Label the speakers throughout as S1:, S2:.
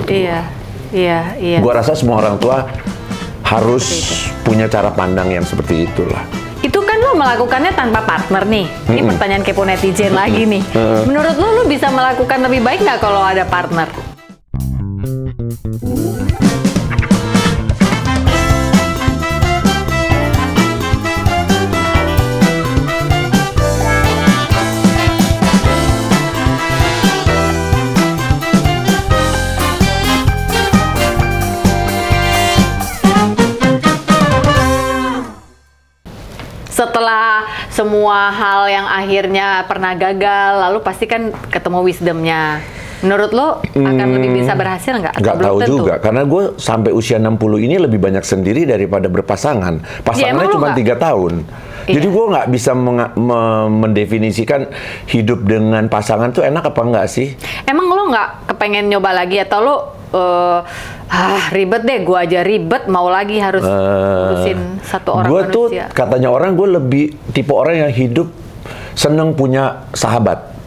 S1: Iya, iya, iya.
S2: Gua rasa semua orang tua harus punya cara pandang yang seperti itulah.
S1: Itu kan lo melakukannya tanpa partner nih. Ini pertanyaan kepo netizen lagi nih. Menurut lo bisa melakukan lebih baik nggak kalau ada partner? Setelah semua hal yang akhirnya pernah gagal, lalu pasti kan ketemu wisdomnya. Menurut lo akan lebih bisa berhasil nggak?
S2: Nggak tahu juga, karena gue sampai usia 60 ini lebih banyak sendiri daripada berpasangan. Pasangannya cuma 3 tahun. Jadi gue nggak bisa mendefinisikan hidup dengan pasangan tuh enak apa enggak sih?
S1: Emang lo nggak kepengen nyoba lagi atau lo ribet deh, gue aja ribet, mau lagi harus ngurusin satu orang manusia?
S2: Gue tuh katanya orang, gue lebih tipe orang yang hidup seneng punya sahabat.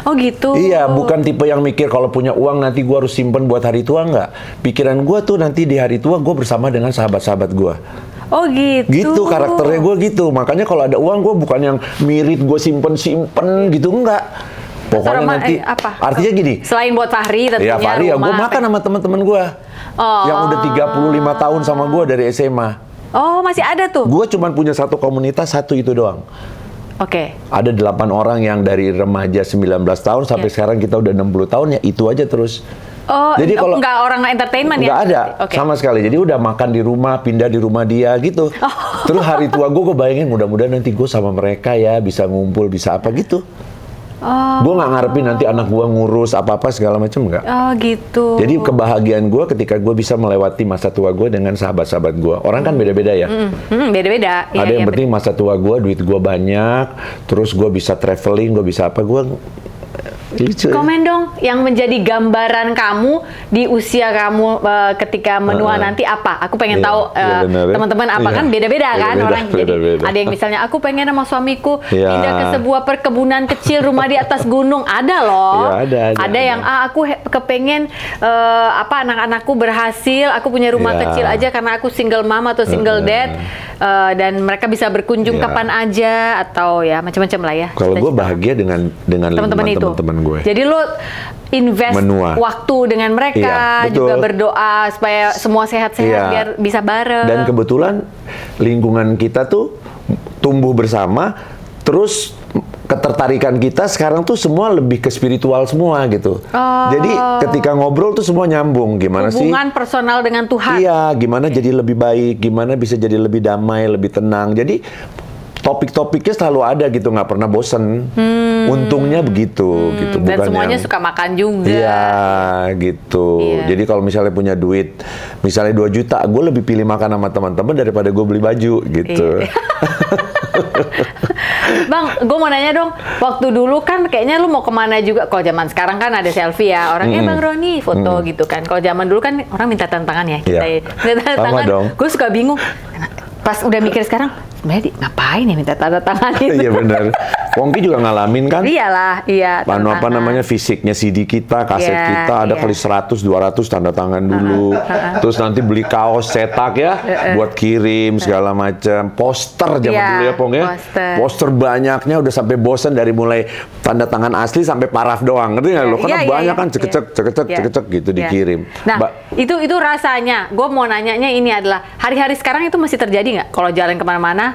S1: Oh gitu?
S2: Iya, bukan tipe yang mikir kalau punya uang nanti gue harus simpen buat hari tua, enggak. Pikiran gue tuh nanti di hari tua gue bersama dengan sahabat-sahabat gue.
S1: Oh gitu?
S2: Gitu, karakternya gue gitu. Makanya kalau ada uang gue bukan yang mirip gue simpen gitu, enggak. Pokoknya nanti, artinya gini.
S1: Selain buat Fahri tentunya.
S2: Ya Fahri, ya gue makan sama teman-teman gue. Yang udah 35 tahun sama gue dari SMA.
S1: Oh, masih ada tuh?
S2: Gue cuma punya satu komunitas, satu itu doang.
S1: Oke.
S2: Ada 8 orang yang dari remaja 19 tahun sampai sekarang kita udah 60 tahun, ya itu aja terus.
S1: Oh, jadi kalau nggak orang entertainment ya?
S2: Nggak ada, sama sekali. Jadi udah makan di rumah, pindah di rumah dia gitu. Terus hari tua gue bayangin mudah-mudahan nanti gue sama mereka ya bisa ngumpul, bisa apa gitu. Gue nggak ngarepin nanti anak gue ngurus apa-apa segala macam, nggak.
S1: Oh gitu.
S2: Jadi kebahagiaan gue ketika gue bisa melewati masa tua gue dengan sahabat-sahabat gue. Orang kan beda-beda ya.
S1: Beda-beda.
S2: Ada yang penting masa tua gue, duit gue banyak, terus gue bisa traveling, gue bisa apa, gue lucu.
S1: Komen dong, yang menjadi gambaran kamu di usia kamu ketika menua nanti apa? Aku pengen tahu teman-teman apa kan beda-beda kan orang. Jadi ada yang misalnya aku pengen sama suamiku pindah ke sebuah perkebunan kecil, rumah di atas gunung. Ada loh. Ada yang aku kepengen anak-anakku berhasil, aku punya rumah kecil aja karena aku single mom atau single dad, dan mereka bisa berkunjung kapan aja atau ya macam-macam lah ya.
S2: Kalau gue bahagia dengan teman-teman gue.
S1: Jadi lo invest waktu dengan mereka, juga berdoa supaya semua sehat-sehat biar bisa bareng.
S2: Dan kebetulan lingkungan kita tuh tumbuh bersama, terus ketertarikan kita sekarang tuh semua lebih ke spiritual semua gitu. Jadi ketika ngobrol tuh semua nyambung, gimana sih
S1: hubungan personal dengan Tuhan.
S2: Iya, gimana jadi lebih baik, gimana bisa jadi lebih damai, lebih tenang. Jadi topik-topiknya selalu ada gitu, nggak pernah bosen. Untungnya begitu, gitu.
S1: Dan semuanya suka makan juga.
S2: Iya, gitu. Jadi kalau misalnya punya duit, misalnya 2 juta, gue lebih pilih makan sama teman-teman daripada gue beli baju, gitu.
S1: Bang, gue mau nanya dong, waktu dulu kan kayaknya lu mau kemana juga, kalau zaman sekarang kan ada selfie ya, orangnya Bang Roni, foto gitu kan. Kalau zaman dulu kan orang minta tantangan ya, kita minta tantangan. Gue suka bingung, pas udah mikir sekarang, sebenarnya ngapain ya minta tanda tangan itu?
S2: Iya benar. Pongki juga ngalamin kan?
S1: Iyalah, iya.
S2: Apa namanya fisiknya CD kita, kaset kita ada kali 100, 200 tanda tangan dulu. Terus nanti beli kaos cetak ya, buat kirim segala macam. Poster zaman dulu ya Pong ya. Poster banyaknya udah sampai bosan dari mulai tanda tangan asli sampai paraf doang. Ngerti nggak lo? Karena banyak kan cekecek gitu dikirim.
S1: Nah, itu rasanya. Gue mau nanyanya ini adalah hari-hari sekarang itu masih terjadi nggak? Kalau jalan kemana-mana,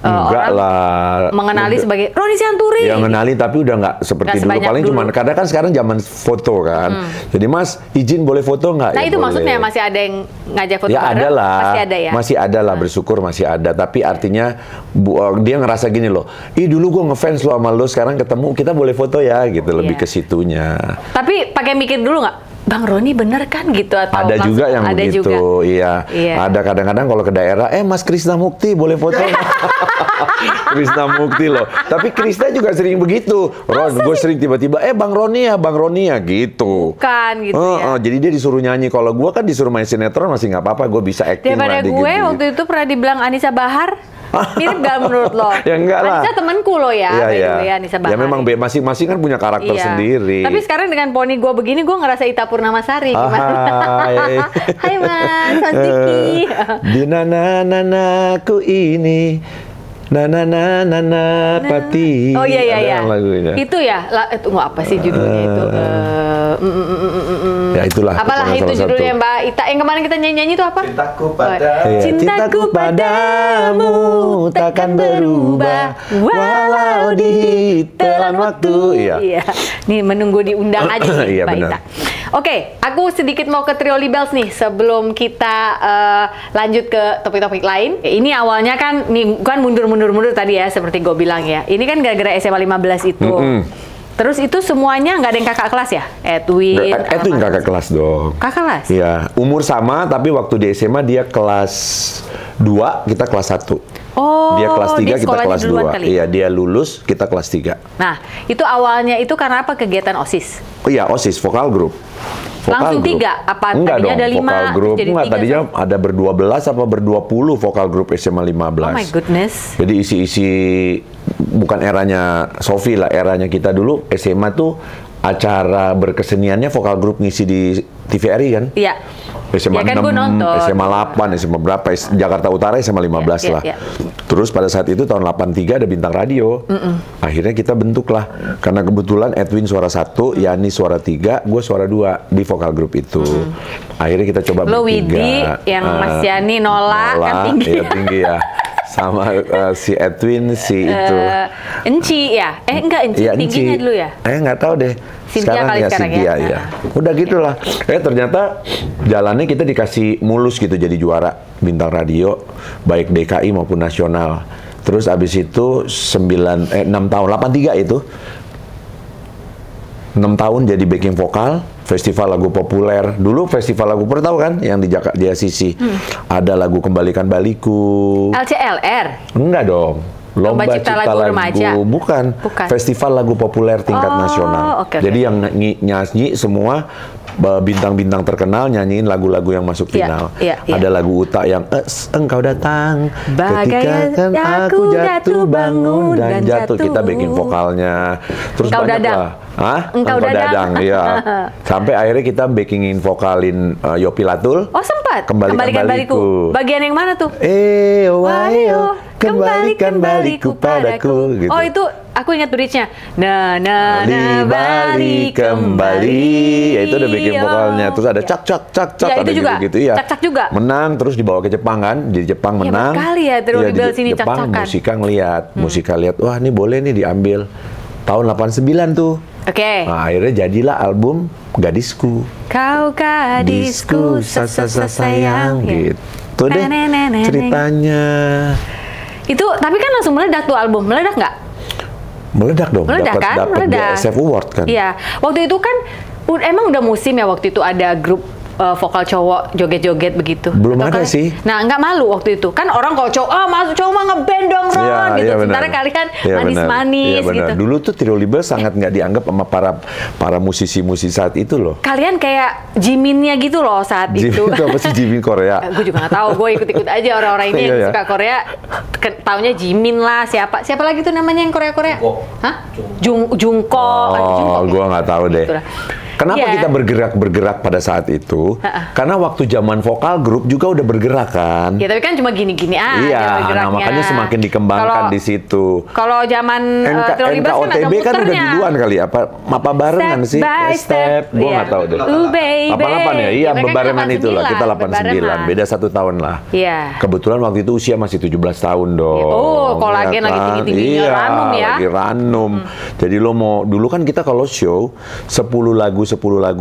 S2: enggak lah,
S1: mengenali sebagai Roni Sianturi.
S2: Ya mengenali tapi udah nggak seperti dulu. Paling cuma karena kan sekarang zaman foto kan. Jadi Mas izin boleh foto nggak?
S1: Nah
S2: ya
S1: itu
S2: boleh.
S1: Maksudnya masih ada yang ngajak foto
S2: ya
S1: bareng?
S2: Ada lah.
S1: Pasti ada ya?
S2: Masih ada lah, bersyukur masih ada. Tapi artinya dia ngerasa gini loh, dulu gue ngefans lo sama lo, sekarang ketemu kita boleh foto ya gitu, lebih ke situnya.
S1: Tapi pakai mikir dulu nggak? Bang Roni bener kan gitu? Atau
S2: ada juga yang
S1: ada
S2: begitu,
S1: juga.
S2: Iya. Ada kadang-kadang kalau ke daerah, Mas Krisna Mukti boleh foto? Krisna Mukti loh. Tapi Krisna juga sering begitu. Ron, gue sering tiba-tiba, Bang Roni ya gitu.
S1: Bukan gitu ya.
S2: Jadi dia disuruh nyanyi. Kalau gue kan disuruh main sinetron masih nggak apa-apa, gue bisa acting.
S1: Daripada gue waktu itu pernah dibilang Anissa Bahar. Mirip gak menurut lo?
S2: Ya enggak lah.
S1: Anissa temanku lo ya, by the way, Anissa Bahari.
S2: Ya memang masing-masing kan punya karakter sendiri.
S1: Tapi sekarang dengan poni gue begini, gue ngerasa Ita Purnamasari. Gimana? Hai Mas, Mas Diki.
S2: Di nana-nanaku ini nana pati.
S1: Oh iya. Itu ya, itu apa sih judulnya itu?
S2: Ya itulah.
S1: Apalah itu judulnya Mbak Ita. Yang kemarin kita nyanyi itu apa?
S2: Cintaku padamu takkan berubah walau ditelan waktu.
S1: Iya. Nih menunggu diundang aja nih Mbak Ita. Oke, aku sedikit mau ke Trio Libels nih sebelum kita lanjut ke topik-topik lain. Ini awalnya kan nih kan mundur tadi ya seperti gue bilang ya. Ini kan gara-gara SMA 15 itu. Terus itu semuanya nggak ada yang kakak kelas ya? Edwin
S2: kakak kelas dong.
S1: Kakak kelas?
S2: Iya, umur sama tapi waktu di SMA dia kelas 2, kita kelas 1.
S1: Oh,
S2: dia kelas 3, kita kelas 2. Iya, dia lulus, kita kelas 3.
S1: Nah, itu awalnya itu karena apa kegiatan OSIS?
S2: Oh iya, OSIS, vokal group.
S1: Langsung 3? Apa tadinya ada 5?
S2: Vokal group. Enggak, tadinya ada ber-12 apa ber-20 vokal group SMA 15.
S1: Oh my goodness.
S2: Jadi isi-isi, bukan eranya Sofi lah, eranya kita dulu SMA tuh acara berkeseniannya vokal group ngisi di TVRI kan?
S1: Iya.
S2: SMA
S1: ya kan
S2: 6, SMA 8, SMA berapa, Jakarta Utara SMA 15 lah. Terus pada saat itu tahun 83 ada Bintang Radio. Akhirnya kita bentuk lah. Karena kebetulan Edwin suara 1, Yani suara 3, gue suara 2 di vokal grup itu. Akhirnya kita coba bertiga.
S1: Lo Widi, yang Mas Yani Nola kan tinggi.
S2: Iya tinggi ya. Sama si Edwin, si itu.
S1: Enci ya? Enggak, Enci ya, tingginya dulu ya?
S2: Nggak tahu deh.
S1: Cynthia
S2: Sekarang ya. Udah gitulah. Ternyata jalannya kita dikasih mulus gitu jadi juara Bintang Radio, baik DKI maupun nasional. Terus abis itu 6 tahun, 83 itu. 6 tahun jadi backing vokal, festival lagu populer. Dulu festival lagu populer tahu kan yang di Jakarta di ACC. Ada lagu Kembalikan Baliku.
S1: LCLR?
S2: Enggak dong. Lomba Cipta Lagu Remaja. Bukan. Festival lagu populer tingkat nasional. Jadi yang nyanyi semua bintang-bintang terkenal nyanyiin lagu-lagu yang masuk final. Ada lagu Uta yang engkau datang ketika kan aku jatuh bangun dan jatuh. Kita backing vokalnya. Terus
S1: Engkau
S2: banyak
S1: Dadang.
S2: lah. Engkau Dadang, iya. Sampai akhirnya kita backingin vokalin Yopi Latul.
S1: Oh sempat?
S2: Kembalikan Baliku.
S1: Bagian yang mana tuh?
S2: Wayo, kembalikan baliku padaku. Gitu.
S1: Oh itu aku ingat bridge-nya. Balik kembali.
S2: Ya itu udah bikin vokalnya. Terus ada cak
S1: ya,
S2: ada
S1: juga.
S2: gitu ya.
S1: Cak juga.
S2: Menang terus dibawa ke Jepang kan. Di Jepang menang.
S1: Kali ya Trio Libels sini
S2: Jepang
S1: cak-cakan.
S2: Musika lihat, wah ini boleh nih diambil. Tahun 89 tuh.
S1: Oke.
S2: Nah, akhirnya jadilah album Gadisku.
S1: Kau gadisku sayang.
S2: Gitu deh ceritanya.
S1: Itu tapi kan langsung meledak tuh album. Meledak nggak?
S2: Meledak dong. Dapat SF Award kan.
S1: Iya. Waktu itu kan emang udah musim ya waktu itu ada grup vokal cowok joget-joget begitu.
S2: Belum ada sih.
S1: Nah, nggak malu waktu itu. Kan orang kalau cowok, masuk cowok mah ngeband dong, Ron, gitu. Sementara kalian manis-manis gitu.
S2: Dulu tuh Trio Libels sangat nggak dianggap sama para musisi-musisi saat itu loh.
S1: Kalian kayak Jiminnya gitu loh saat itu.
S2: Jimin itu apa sih Jimin Korea?
S1: Gue juga nggak tahu. Gue ikut-ikut aja orang-orang ini yang suka Korea. Taunya Jimin lah. Siapa lagi tuh namanya yang Korea-Korea? Hah? Jungko.
S2: Oh, gue nggak tahu deh. Kenapa kita bergerak pada saat itu? Karena waktu zaman vokal grup juga udah bergerak kan.
S1: Ya tapi kan cuma gini-gini aja.
S2: Iya, nah makanya semakin dikembangkan di situ.
S1: Kalau zaman Trio Libels kan
S2: NKOTB kan udah duluan kali. Apa barengan sih? Step. Gue nggak tahu deh. 88 ya? Iya, bebarengan itulah. Kita 89. Beda 1 tahun lah.
S1: Iya.
S2: Kebetulan waktu itu usia masih 17 tahun dong.
S1: Oh, kolagen lagi tinggi-tingginya ranum ya.
S2: Lagi ranum. Jadi lo mau, dulu kan kita kalau show 10 lagu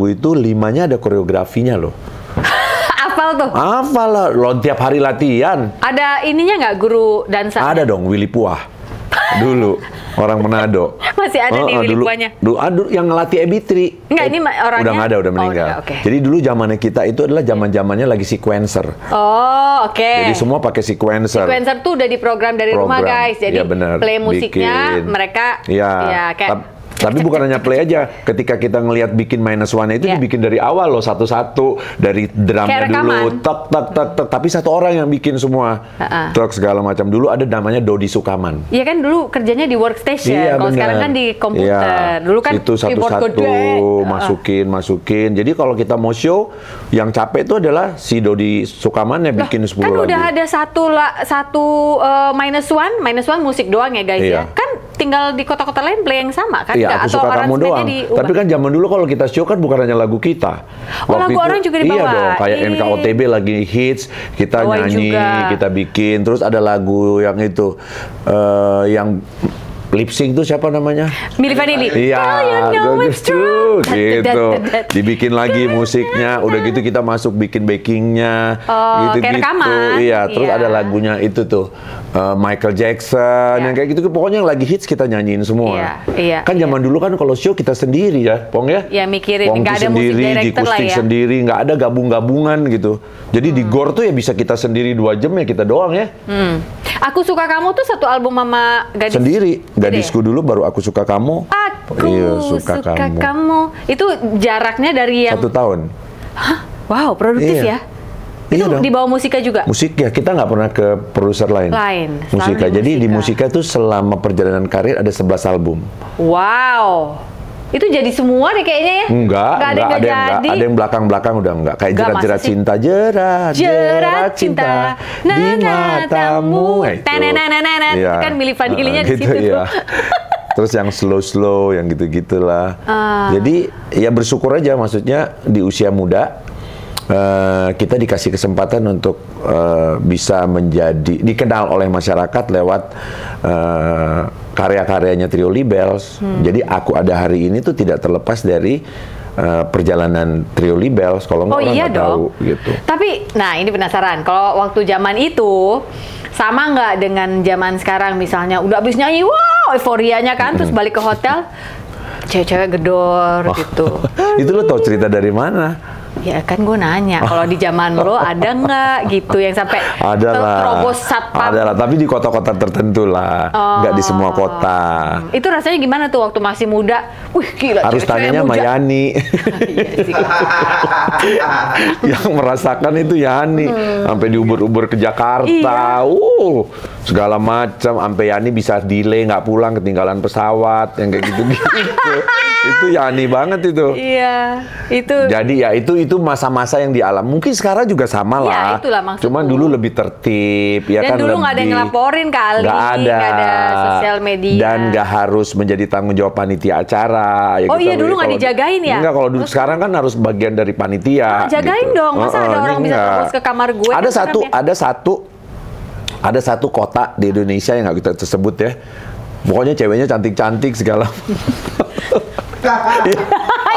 S2: itu 5-nya ada koreografinya loh.
S1: Hafal tuh?
S2: Hafal lah, lo tiap hari latihan.
S1: Ada ininya nggak guru dansa?
S2: Ada dong, Willy Puah. Dulu, orang Manado.
S1: Masih ada nih Willy Puahnya?
S2: Dulu yang ngelatih Ebitri.
S1: Enggak, ini orangnya?
S2: Udah nggak ada, udah meninggal. Jadi dulu zamannya kita itu adalah zamannya lagi sequencer.
S1: Oh, oke.
S2: Jadi semua pakai sequencer.
S1: Sequencer tuh udah diprogram dari rumah guys. Jadi play musiknya mereka
S2: kayak Tapi bukan hanya play aja. Ketika kita ngelihat bikin minus one itu dibikin dari awal loh, satu-satu, dari drumnya dulu, tek tek tek tek. Tapi satu orang yang bikin semua, truk segala macam. Dulu ada namanya Dodi Sukaman.
S1: Iya kan dulu kerjanya di workstation. Kalau sekarang kan di komputer. Dulu kan
S2: itu satu-satu masukin. Jadi kalau kita mau show, yang capek itu adalah si Dodi Sukaman yang bikin 10
S1: kan
S2: lagu.
S1: Udah ada satu minus one musik doang ya guys ya. Kan tinggal di kota-kota lain play yang sama kan?
S2: Iya, Aku Suka Kamu doang. Tapi kan zaman dulu kalau kita show kan bukan hanya lagu kita.
S1: Lagu orang juga dibawa.
S2: Iya dong, kayak NKOTB lagi hits, kita nyanyi, kita bikin. Terus ada lagu yang itu, yang lip sync tuh siapa namanya?
S1: Milli Vanilli.
S2: Iya, it's true. Gitu. Dibikin lagi musiknya, udah gitu kita masuk bikin backingnya.
S1: Kayak rekaman.
S2: Iya, terus ada lagunya itu tuh. Michael Jackson, yang kayak gitu, pokoknya yang lagi hits kita nyanyiin semua. Kan zaman dulu kan kalau show kita sendiri ya, Pong ya.
S1: Iya, mikirin, nggak ada musik director lah ya.
S2: Sendiri, nggak ada gabung-gabungan gitu. Jadi di GOR tuh ya bisa kita sendiri 2 jam ya kita doang ya.
S1: Aku Suka Kamu tuh satu album Mama Gadis.
S2: Sendiri, Gadisku dulu baru Aku Suka Kamu.
S1: Aku suka kamu. Itu jaraknya dari yang
S2: 1 tahun.
S1: Hah? Wow, produktif ya. Itu di bawah Musika juga?
S2: Musik ya, kita nggak pernah ke produser lain. Musika. Jadi di Musika tuh selama perjalanan karir ada 11 album.
S1: Wow. Itu jadi semua deh kayaknya ya?
S2: Enggak, ada yang belakang-belakang udah enggak. Kayak jerat-jerat cinta, jerat cinta di matamu.
S1: Itu kan Milli Vanillinya di situ tuh.
S2: Terus yang slow-slow, yang gitu-gitulah. Jadi ya bersyukur aja, maksudnya di usia muda kita dikasih kesempatan untuk bisa dikenal oleh masyarakat lewat karya-karyanya Trio Libels. Jadi Aku Ada Hari Ini tuh tidak terlepas dari perjalanan Trio Libels. Kalau nggak orang nggak tahu gitu.
S1: Tapi, nah ini penasaran. Kalau waktu zaman itu sama nggak dengan zaman sekarang? Misalnya udah habis nyanyi, wow, euforianya kan, terus balik ke hotel, cewek-cewek gedor gitu.
S2: Itu lo tau cerita dari mana?
S1: Ya kan gue nanya, kalau di zaman lo ada nggak gitu yang sampai terobos satpam?
S2: Ada lah, tapi di kota-kota tertentu lah, nggak di semua kota.
S1: Itu rasanya gimana tuh waktu masih muda? Wih gila,
S2: harus tanyanya sama Yani. Yang merasakan itu Yani, sampai diubur-ubur ke Jakarta, segala macam, sampai Yani bisa delay nggak pulang, ketinggalan pesawat, yang kayak gitu-gitu. Itu Yani banget itu.
S1: Iya, itu.
S2: Jadi ya itu masa-masa yang dialami. Mungkin sekarang juga sama lah.
S1: Ya, itulah maksudku.
S2: Cuman dulu lebih tertib, ya.
S1: Dan
S2: kan
S1: dulu nggak ada yang ngelaporin kali, nggak ada sosial media.
S2: Dan nggak harus menjadi tanggung jawab panitia acara. Ya
S1: iya, dulu nggak dijagain ya?
S2: Enggak, kalau dulu sekarang kan harus bagian dari panitia.
S1: Jagain gitu dong, masa ada orang bisa terus ke kamar gue?
S2: Ada satu kota di Indonesia yang nggak kita tersebut ya. Pokoknya ceweknya cantik-cantik segala.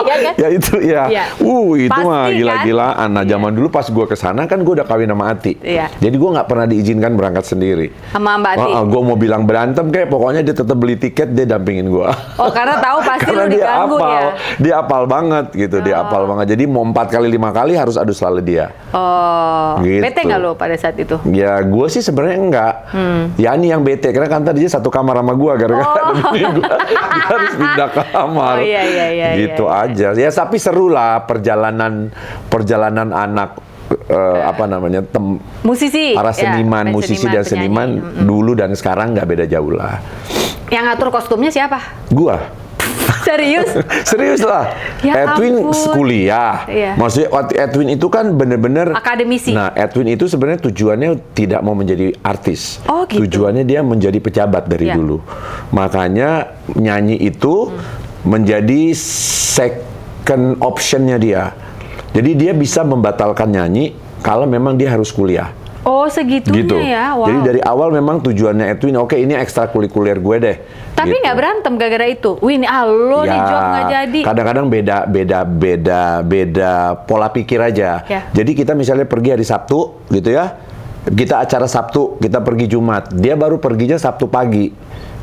S2: Ya itu ya. Itu pasti, mah gila-gilaan. Nah, zaman dulu pas gue kesana kan gue udah kawin sama Ati. Jadi gue nggak pernah diizinkan berangkat sendiri.
S1: Sama Mbak Ati?
S2: Gue mau bilang berantem kayak pokoknya dia tetap beli tiket, dia dampingin gue.
S1: Oh, karena tahu pasti lu diganggu ya?
S2: Dia apal banget gitu, dia apal banget. Jadi mau 4 kali 5 kali harus adu selalu dia.
S1: Gitu. Bete nggak lo pada saat itu?
S2: Ya gue sih sebenarnya enggak. Ya ini yang bete, karena kan tadi dia satu kamar sama gue, gara-gara dia harus pindah kamar. Gitu aja. Ya tapi seru lah perjalanan anak
S1: musisi,
S2: para seniman, musisi dan seniman dulu dan sekarang nggak beda jauh lah.
S1: Yang ngatur kostumnya siapa?
S2: Gua.
S1: Serius?
S2: Serius lah.
S1: Ya
S2: Edwin kuliah. Maksudnya Edwin itu kan bener-bener
S1: akademisi.
S2: Nah, Edwin itu sebenarnya tujuannya tidak mau menjadi artis.
S1: Gitu.
S2: Tujuannya dia menjadi pejabat dari dulu. Makanya nyanyi itu menjadi second optionnya dia. Jadi dia bisa membatalkan nyanyi kalau memang dia harus kuliah.
S1: Oh, segitunya
S2: gitu.
S1: Ya. Wow.
S2: Jadi dari awal memang tujuannya Edwin, oke, ini ekstrakurikuler gue deh.
S1: Tapi nggak berantem gara-gara itu. Wih, ini lo nih job nggak jadi.
S2: Kadang-kadang beda pola pikir aja. Jadi kita misalnya pergi hari Sabtu gitu ya. kita acara Sabtu, kita pergi Jumat. Dia baru perginya Sabtu pagi.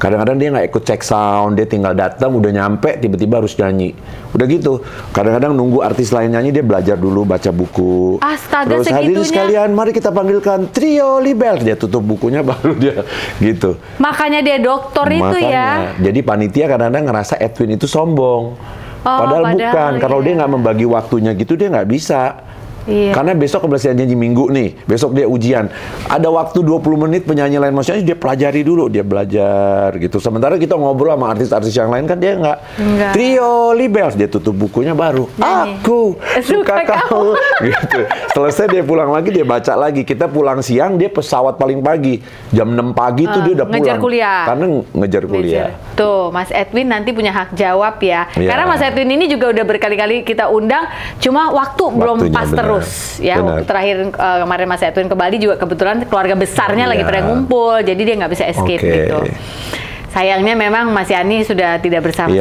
S2: Kadang-kadang dia nggak ikut cek sound, dia tinggal datang, udah nyampe, tiba-tiba harus nyanyi. Udah gitu. Kadang-kadang nunggu artis lain nyanyi, dia belajar dulu, baca buku.
S1: Astaga,
S2: terus hadirin sekalian, mari kita panggilkan Trio Libels. Dia tutup bukunya, baru dia gitu.
S1: Makanya dia dokter itu ya.
S2: Jadi panitia kadang-kadang ngerasa Edwin itu sombong. Padahal bukan, kalau dia nggak membagi waktunya gitu, dia nggak bisa. Iya. Karena besok kebetulan nyanyi Minggu nih, besok dia ujian. Ada waktu 20 menit penyanyi lain maksudnya dia pelajari dulu, dia belajar gitu. Sementara kita ngobrol sama artis-artis yang lain kan dia nggak. Trio Libels, dia tutup bukunya baru. Nyanyi. Aku suka kamu. Gitu. Selesai dia pulang lagi, dia baca lagi. Kita pulang siang, dia pesawat paling pagi. Jam 6 pagi tuh dia udah pulang.
S1: Ngejar kuliah.
S2: Karena ngejar kuliah.
S1: Tuh, Mas Edwin nanti punya hak jawab ya. Karena Mas Edwin ini juga udah berkali-kali kita undang, cuma waktunya belum pas terus ya. Waktu terakhir kemarin Mas Edwin ke Bali juga kebetulan keluarga besarnya lagi pada ngumpul, jadi dia nggak bisa escape gitu. Sayangnya memang Mas Yani sudah tidak bersama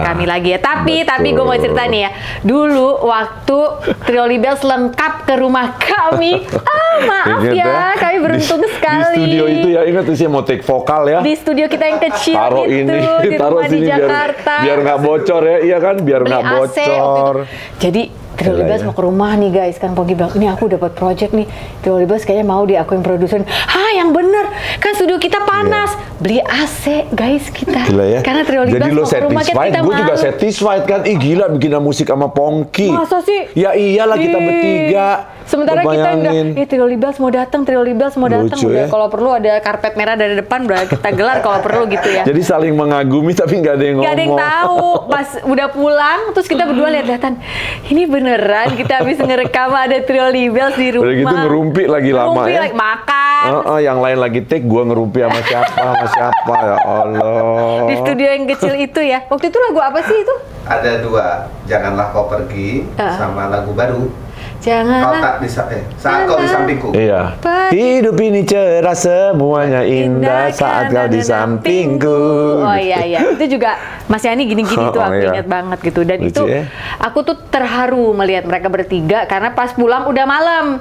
S1: kami lagi ya. Tapi gue mau cerita nih ya. Dulu waktu Trio Libels lengkap ke rumah kami. Maaf ya, kami beruntung sekali.
S2: Di studio itu ya, ingat sih mau take vokal ya.
S1: Di studio kita yang kecil
S2: taruh
S1: itu,
S2: ini,
S1: di rumah di Jakarta.
S2: Biar nggak bocor ya, iya kan? Biar nggak bocor.
S1: Jadi Trio Libels mau ke rumah nih guys, kan Pogi bilang, ini aku dapat project nih, Trio Libels kayaknya mau di aku yang produser. Yang bener, kan studio kita panas, beli AC guys kita.
S2: Gila ya?
S1: Karena Trio Libels
S2: mau
S1: ke rumah kita
S2: gue juga satisfied kan, gila bikin musik sama Pongki.
S1: Masa sih?
S2: Ya iyalah kita bertiga.
S1: Sementara kita udah, Trio Libels mau datang, Trio Libels mau datang.
S2: Ya?
S1: Kalau perlu ada karpet merah dari depan, udah kita gelar kalau perlu gitu ya.
S2: Jadi saling mengagumi tapi nggak ada yang ngomong.
S1: Nggak ada yang tahu. Pas udah pulang, terus kita berdua lihat-lihatan. Ini beneran kita habis ngerekam ada Trio Libels di rumah.
S2: Udah gitu ngerumpi lagi lama ya.
S1: Lagi makan.
S2: Yang lain lagi take, gua ngerumpi sama siapa, ya Allah.
S1: Di studio yang kecil itu ya. Waktu itu lagu apa sih itu?
S3: Ada 2, Janganlah Kau Pergi, sama lagu baru.
S1: Janganlah
S3: Saat Kau di Sampingku.
S2: Iya. Hidup ini cerah, semuanya indah saat kau di sampingku.
S1: Oh iya. Itu juga Mas Yani gini-gini tuh aku ingat banget gitu. Dan lucu, itu aku tuh terharu melihat mereka bertiga karena pas pulang udah malam.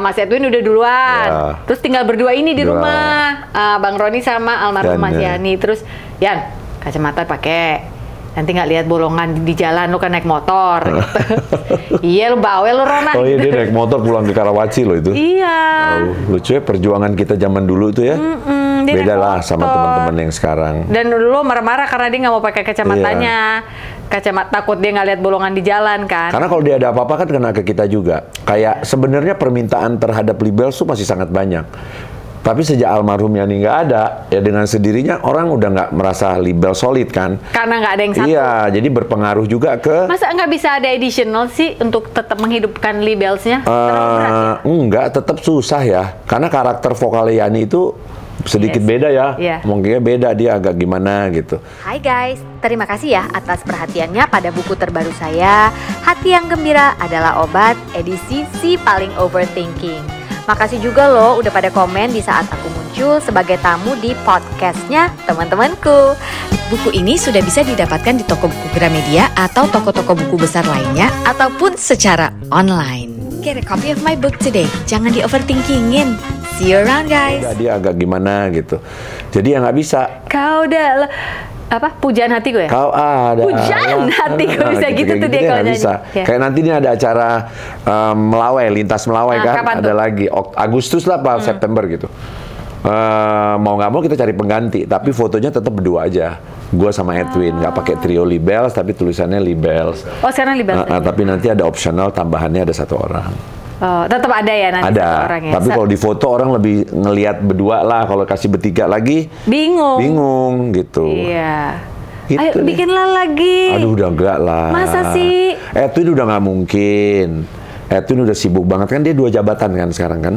S1: Mas Edwin udah duluan. Terus tinggal berdua ini di rumah. Bang Roni sama almarhum Mas Yani. Terus Yan, kacamata pakai. Nanti nggak lihat bolongan di jalan, lu kan naik motor gitu. Iya, lu bawel lu Rona.
S2: Oh iya, dia naik motor pulang ke Karawaci loh itu.
S1: Iya.
S2: Lucu ya perjuangan kita zaman dulu tuh ya. Beda lah sama teman-teman yang sekarang.
S1: Dan dulu marah-marah karena dia nggak mau pakai kacamatanya. Kacamata takut dia nggak lihat bolongan di jalan kan.
S2: Karena kalau dia ada apa-apa kan kena ke kita juga. Kayak sebenarnya permintaan terhadap Libels tuh masih sangat banyak. Tapi sejak almarhum Yani nggak ada, ya dengan sendirinya orang udah nggak merasa Libel solid kan?
S1: Karena nggak ada yang satu.
S2: Iya, jadi berpengaruh juga ke.
S1: Masa nggak bisa ada additional sih untuk tetap menghidupkan Libelsnya?
S2: Enggak, tetap susah ya. Karena karakter vokal Yani itu sedikit beda ya. Mungkinnya beda, dia agak gimana gitu.
S4: Hai guys, terima kasih ya atas perhatiannya pada buku terbaru saya, Hati yang Gembira Adalah Obat, edisi Si Paling Overthinking. Makasih juga loh udah pada komen di saat aku muncul sebagai tamu di podcastnya teman-temanku. Buku ini sudah bisa didapatkan di toko buku Gramedia atau toko-toko buku besar lainnya ataupun secara online. Get a copy of my book today. Jangan di-overthinkingin. See you around guys.
S2: Dia agak gimana gitu. Jadi ya nggak bisa.
S1: Kau udah apa pujaan hatiku ya?
S2: Kau ada
S1: pujaan hatiku bisa gitu tuh dia kalau
S2: bisa. Kayak nanti ini ada acara Melawai, lintas Melawai kan ada lagi Agustus lah Pak September gitu. Mau nggak mau kita cari pengganti, tapi fotonya tetap berdua aja. Gua sama Edwin nggak pakai Trio Libels tapi tulisannya Libels.
S1: Oh sekarang Libels.
S2: Tapi nanti ada optional tambahannya ada 1 orang.
S1: Tetap ada ya nanti
S2: ada.
S1: 1 orang ya.
S2: Tapi kalau di foto orang lebih ngelihat berdua lah. Kalau kasih bertiga lagi, bingung gitu.
S1: Iya.
S2: Gitu
S1: ayo bikinlah lagi.
S2: Aduh udah enggak lah.
S1: Masa sih?
S2: Edwin udah nggak mungkin. Edwin udah sibuk banget kan, dia 2 jabatan kan sekarang kan.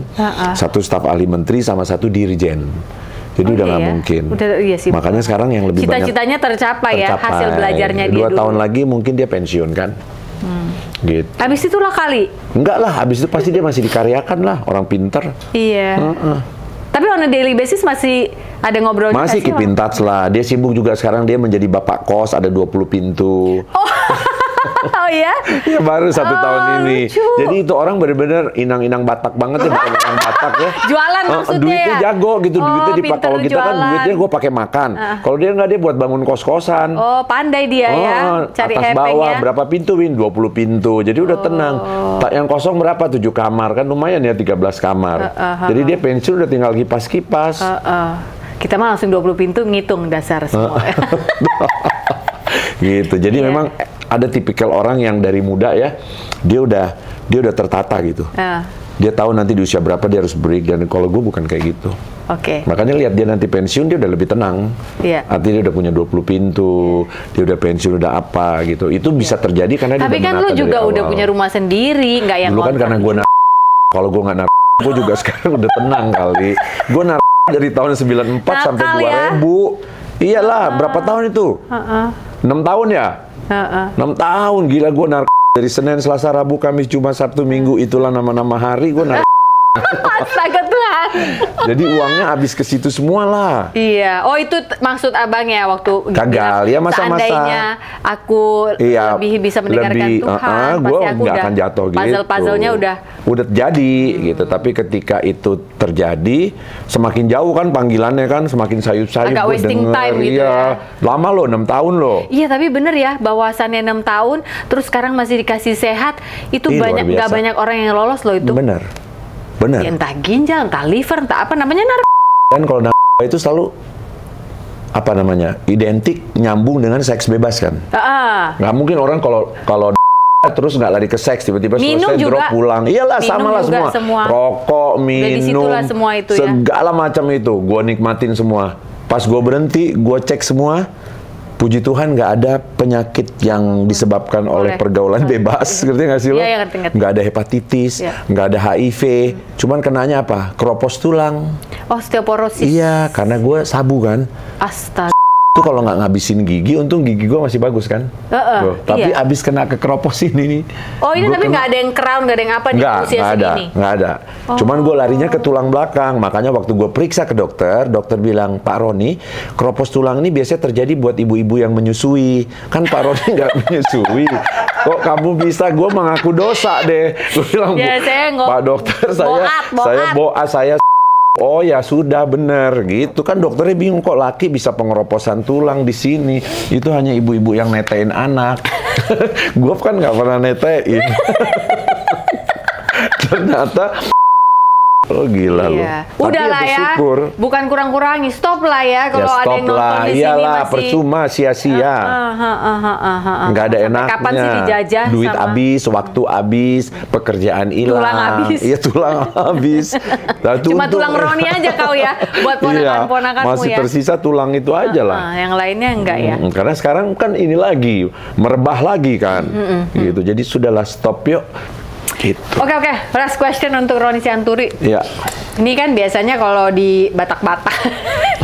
S2: 1 staf ahli menteri sama 1 dirjen. Jadi udah nggak mungkin. Makanya sekarang yang lebih banyak.
S1: Cita-citanya tercapai ya, hasil belajarnya dia
S2: 2 tahun lagi mungkin dia pensiun kan. Gitu.
S1: Habis itulah kali?
S2: Enggak lah, habis itu pasti dia masih dikaryakan lah, orang pinter.
S1: Iya. Tapi on a daily basis masih ada ngobrol.
S2: Masih keep in touch lah. Dia sibuk juga sekarang, dia menjadi bapak kos, ada 20 pintu.
S1: Oh ya?
S2: Ya baru 1 tahun ini.
S1: Lucu.
S2: Jadi itu orang benar-benar inang-inang Batak banget ya, bukan orang Batak ya.
S1: Jualan maksudnya
S2: duitnya
S1: ya?
S2: jago gitu, duitnya
S1: pinter
S2: kalau kita kan
S1: jualan.
S2: duitnya gue pakai makan. Kalau dia nggak, dia buat bangun kos-kosan.
S1: Oh, pandai dia ya, cari
S2: atas
S1: hepeng
S2: bawah
S1: ya.
S2: berapa pintu, Win? 20 pintu. Jadi udah tenang. Yang kosong berapa? 7 kamar. Kan lumayan ya, 13 kamar. Jadi dia pensiun udah tinggal kipas-kipas.
S1: Kita mah langsung 20 pintu ngitung dasar semua.
S2: Gitu. Jadi memang ada tipikal orang yang dari muda ya, dia udah tertata gitu. Dia tahu nanti di usia berapa dia harus break, dan kalau gue bukan kayak gitu.
S1: Oke.
S2: Makanya lihat dia nanti pensiun, dia udah lebih tenang. Artinya dia udah punya 20 pintu, dia udah pensiun, udah apa gitu. Itu bisa terjadi karena dia udah menata dari awal.
S1: Tapi kan lu juga udah punya rumah sendiri, nggak yang
S2: dulu kan karena gue kalau gue nggak gue juga sekarang udah tenang kali. Gue dari tahun 94 sampai 2000. Iyalah, berapa tahun itu? 6 tahun ya? 6 tahun, gila gue dari Senin, Selasa, Rabu, Kamis, Jumat, Sabtu, Minggu, itulah nama-nama hari gue
S1: Astaga Tuhan.
S2: Jadi uangnya habis ke situ semua lah.
S1: Iya. Oh, itu maksud abang ya waktu
S2: Kagak, ya masa-masa.
S1: Seandainya aku lebih bisa mendengarkan Tuhan, pasti aku
S2: nggak akan jatuh gitu.
S1: Puzzle-puzzlenya udah
S2: jadi gitu. Tapi ketika itu terjadi, semakin jauh kan panggilannya kan, semakin sayup-sayup.
S1: Agak wasting time gitu ya.
S2: Lama loh, 6 tahun loh.
S1: Iya, tapi bener ya, bahwasannya 6 tahun, terus sekarang masih dikasih sehat, itu nggak banyak orang yang lolos loh itu.
S2: Bener.
S1: Ya, entah ginjal, entah liver, entah apa namanya
S2: Dan kalau itu selalu apa namanya, identik nyambung dengan seks bebas kan. Nggak mungkin orang kalau terus nggak lari ke seks, tiba-tiba selesai drop pulang. Iyalah, sama lah semua. Rokok, minum,
S1: semua itu
S2: segala macam itu. Gue nikmatin semua. Pas gue berhenti, gue cek semua. Puji Tuhan nggak ada penyakit yang disebabkan oleh pergaulan bebas, ngerti nggak sih lo?
S1: Iya, ngerti.
S2: Nggak ada hepatitis, nggak ada HIV, cuman kenanya apa? Keropos tulang.
S1: Osteoporosis.
S2: Iya, karena gue sabu kan.
S1: Astaga.
S2: Itu kalau nggak ngabisin gigi, untung gigi gue masih bagus kan. Tapi abis kena ke keropos ini nih.
S1: Oh, ini tapi nggak ada yang crown, nggak ada yang apa di usia segini?
S2: Nggak ada. Cuman gue larinya ke tulang belakang. Makanya waktu gue periksa ke dokter bilang, Pak Roni, keropos tulang ini biasanya terjadi buat ibu-ibu yang menyusui. Kan Pak Roni nggak menyusui. Kok kamu bisa? Gue mengaku dosa deh. Gue bilang, Pak dokter, saya oh ya sudah, bener gitu kan. Dokternya bingung, kok laki bisa pengeroposan tulang di sini. Itu hanya ibu-ibu yang netein anak. Gue kan nggak pernah netein. Ternyata oh gila lu.
S1: Udah lah ya. Bukan kurang-kurangi, stop lah ya kalau ada yang nonton di sini
S2: masih. Percuma, sia-sia. Nggak ada enaknya.
S1: Kapan sih dijajah?
S2: Duit habis, waktu habis, pekerjaan hilang.
S1: Tulang habis.
S2: Iya, tulang habis.
S1: Cuma tulang Roni aja kau ya, buat ponakan-ponakanmu ya.
S2: Masih tersisa tulang itu aja lah.
S1: Yang lainnya enggak ya.
S2: Karena sekarang kan ini lagi, merebah lagi kan. Gitu. Jadi sudahlah, stop yuk. Gitu.
S1: Oke, last question untuk Roni Sianturi.
S2: Iya.
S1: Ini kan biasanya kalau di Batak-Batak,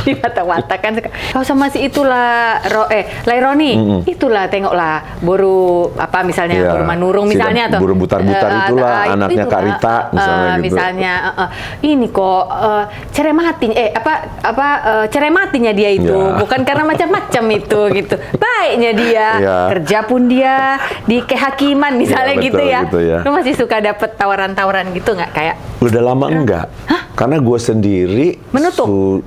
S1: di Batak-Batak kan, kau sama si itulah, Lai Roni, itulah tengoklah, buru apa misalnya, buru manurung misalnya, atau
S2: buru butar-butar itulah, anaknya Karita misalnya gitu.
S1: Misalnya, ini kok cerematin, cerematinya dia itu, bukan karena macam-macam itu gitu. Baiknya dia, kerja pun dia di kehakiman misalnya gitu ya. Lu masih suka dapet tawaran-tawaran gitu nggak kayak?
S2: Udah lama enggak. Karena gue sendiri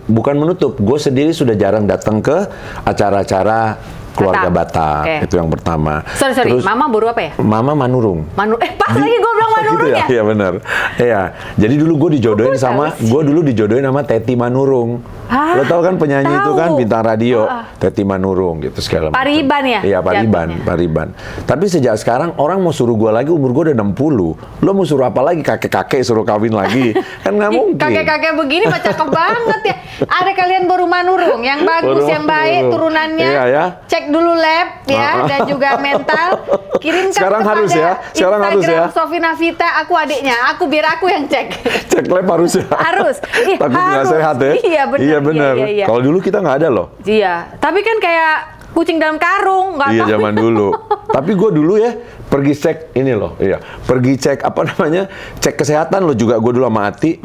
S2: bukan menutup, gue sendiri sudah jarang datang ke acara-acara keluarga Batak. Itu yang pertama.
S1: Sorry, terus, Mama buru apa ya?
S2: Mama Manurung.
S1: Pas lagi gue bilang Manurung
S2: gitu ya? Iya benar. Iya. Jadi dulu gue dijodohin sama Teti Manurung. Lo tau kan penyanyi itu kan, bintang radio, Teti Manurung gitu segala macam.
S1: Pariban ya?
S2: Iya, Pariban. Tapi sejak sekarang orang mau suruh gue lagi, umur gue udah 60. Lo mau suruh apa lagi? Kakek-kakek suruh kawin lagi? Kan nggak mungkin. Kakek-kakek
S1: begini mah cakep banget ya. Ada kalian baru Manurung, yang bagus, yang baik turunannya. Iya ya. Cek dulu lab ya, dan juga mental. Kirimkan
S2: sekarang harus ya. Sekarang harus ya.
S1: Sofi Navita, aku adiknya. Biar aku yang cek.
S2: Cek lab harus ya.
S1: Harus.
S2: Takut nggak sehat ya?
S1: Iya benar.
S2: Iya benar. Iya. Kalau dulu kita nggak ada loh.
S1: Iya. Tapi kan kayak kucing dalam karung, nggak tahu.
S2: Iya zaman dulu. Tapi gue dulu ya pergi cek ini loh. Iya. Pergi cek apa namanya? Cek kesehatan lo juga gue dulu sama Ati.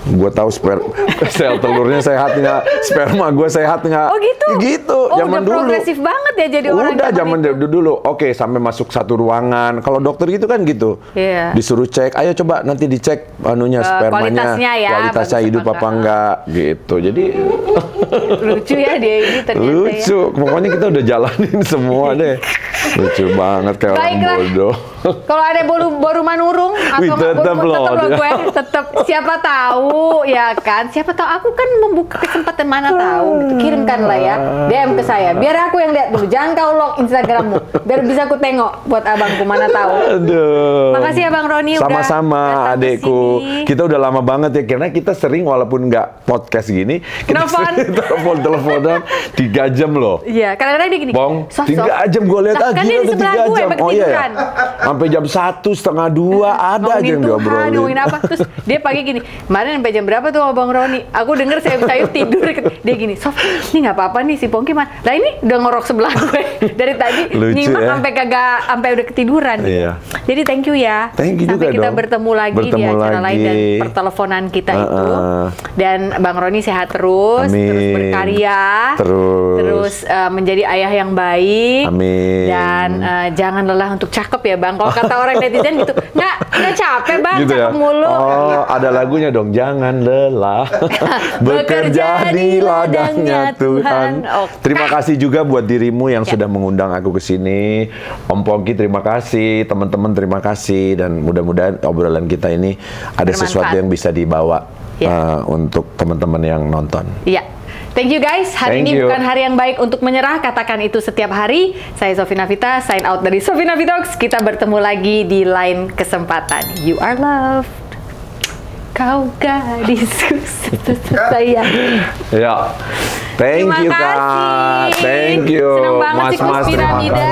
S2: Gue tahu sel telurnya sehat nggak, sperma gue sehat nggak.
S1: Oh gitu?
S2: Gitu,
S1: oh,
S2: zaman
S1: udah
S2: dulu.
S1: progresif banget ya jadi orang.
S2: Udah zaman dulu. Oke, sampai masuk satu ruangan. Kalau dokter gitu kan gitu. Disuruh cek, ayo coba nanti dicek spermanya. Kualitasnya hidup apa enggak gitu. Jadi
S1: lucu ya dia ini ternyata.
S2: Lucu. Pokoknya kita udah jalanin semua deh. Lucu banget kayak orang bodoh.
S1: Kalau ada baru manurung atau tetap gue tetap siapa tahu ya kan, siapa tahu aku kan membuka kesempatan, mana tahu gitu. Kirimkanlah ya DM ke saya biar aku yang lihat dulu, jangan kau lock Instagrammu biar bisa aku tengok buat abangku, mana tahu. Aduh, makasih ya Bang Roni.
S2: Sama-sama adekku, kita udah lama banget ya karena kita sering walaupun nggak podcast gini kita telepon-teleponan 3 jam loh.
S1: Iya, kadang-kadang dia gini
S2: Bong, 3 jam gue lihat
S1: kan dia di sebelah gue,
S2: oh iya ya, sampai jam 1, setengah 2 ada aja yang diobrolin.
S1: Ngomongin apa? Terus dia pagi gini, kemarin sampai jam berapa tuh Bang Roni? Aku denger saya tidur. Dia gini, Sof, ini nggak apa-apa nih si Pongki mah. Lah ini udah ngorok sebelah gue dari tadi, nyimak ya? Sampai udah ketiduran. Iya. Jadi thank you ya.
S2: Thank you
S1: sampai
S2: juga
S1: kita
S2: dong.
S1: bertemu lagi di acara lain dan perteleponan kita itu. Dan Bang Roni sehat terus, terus berkarya, terus menjadi ayah yang baik.
S2: Amin.
S1: Dan jangan lelah untuk cakep ya Bang. Kalau kata orang netizen gitu, nggak capek Bang, gitu cakep ya? Mulu.
S2: Oh, ada lagunya dong, jangan lelah bekerja di ladangnya Tuhan. Terima kasih juga buat dirimu yang sudah mengundang aku ke sini. Om Pongki terima kasih, teman-teman terima kasih, dan mudah-mudahan obrolan kita ini ada sesuatu yang bisa dibawa untuk teman-teman yang nonton.
S1: Iya. Thank you guys, hari ini bukan hari yang baik untuk menyerah, katakan itu setiap hari. Saya Sofina Vita, sign out dari Sofina Vitox. Kita bertemu lagi di lain kesempatan. You are loved. Kau gadisku sayang.
S2: Ya, thank you Kak. Thank you.
S1: Senang banget
S2: Mas,
S1: siklus piramida.